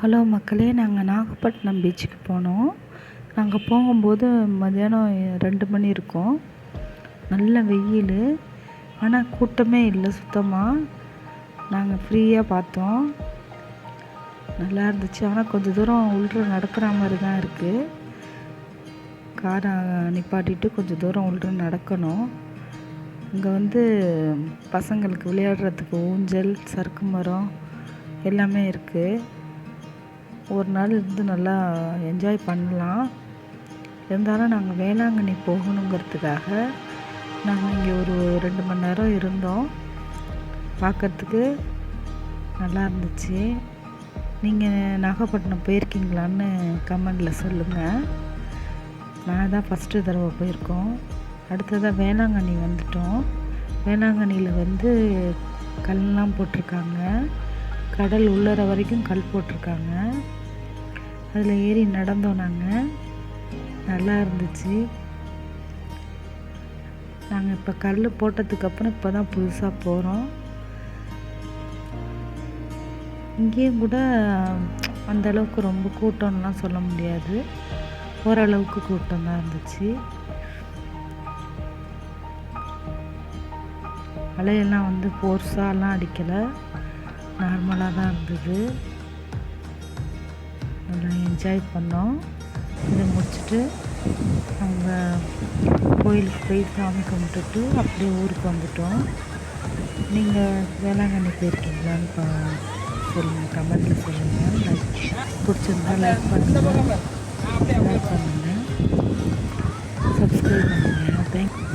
Hello மக்களே, நாங்கள் நாகப்பட்டினம் பீச்சுக்கு போனோம். நாங்கள் போகும்போது மதியானம் 2 மணி இருக்கும். நல்ல வெயில், ஆனால் கூட்டமே இல்லை சுத்தமாக. நாங்கள் ஃப்ரீயாக பார்த்தோம், நல்லா இருந்துச்சு. ஆனால் கொஞ்சம் தூரம் உள்ள நடக்கிற மாதிரி தான் இருக்குது. காரை நிப்பாட்டிட்டு கொஞ்சம் தூரம் உள்ள நடக்கணும். இங்கே பசங்களுக்கு விளையாடுறதுக்கு ஊஞ்சல், சறுக்கு மரம் எல்லாமே இருக்குது. ஒரு நாள் இருந்து நல்லா என்ஜாய் பண்ணலாம். இருந்தாலும் நாங்கள் வேளாங்கண்ணி போகணுங்கிறதுக்காக நாங்கள் இங்கே ஒரு 2 மணி நேரம் இருந்தோம். பார்க்கறதுக்கு நல்லா இருந்துச்சு. நீங்கள் நாகப்பட்டினம் போயிருக்கீங்களான்னு கமெண்டில் சொல்லுங்கள். நான் தான் ஃபஸ்ட்டு தடவை போயிருக்கோம். அடுத்ததாக வேளாங்கண்ணி வந்துட்டோம். வேளாங்கண்ணியில் கல்லாம் போட்டிருக்காங்க. கடல் உள்ளற வரைக்கும் கல் போட்டிருக்காங்க. அதில் ஏறி நடந்தோம். நாங்கள் நல்லா இருந்துச்சு. நாங்கள் இப்போ கல் போட்டதுக்கப்புறம் இப்போ தான் புதுசாக போகிறோம். இங்கேயும் கூட அந்தளவுக்கு ரொம்ப கூட்டம்லாம் சொல்ல முடியாது, ஓரளவுக்கு கூட்டம் தான் இருந்துச்சு. அலையெல்லாம் ஃபோர்ஸாலாம் அடிக்கலை, நார்மலாக தான் இருந்தது. நல்லா என்ஜாய் பண்ணோம். இதை முடிச்சுட்டு அவங்க கோயிலுக்கு போய் சாமி கும்பிட்டுட்டு அப்படியே ஊருக்கு வந்துட்டோம். நீங்கள் வேளாங்கண்ணி போயிருக்கீங்களான்னு சொல்லுங்கள், கமெண்ட்டில் சொல்லுங்கள். லைக் பிடிச்சிருந்தா லைக் பண்ணுங்கள், ஷேர் பண்ணுங்கள், சப்ஸ்கிரைப் பண்ணுங்கள். தேங்க்யூ.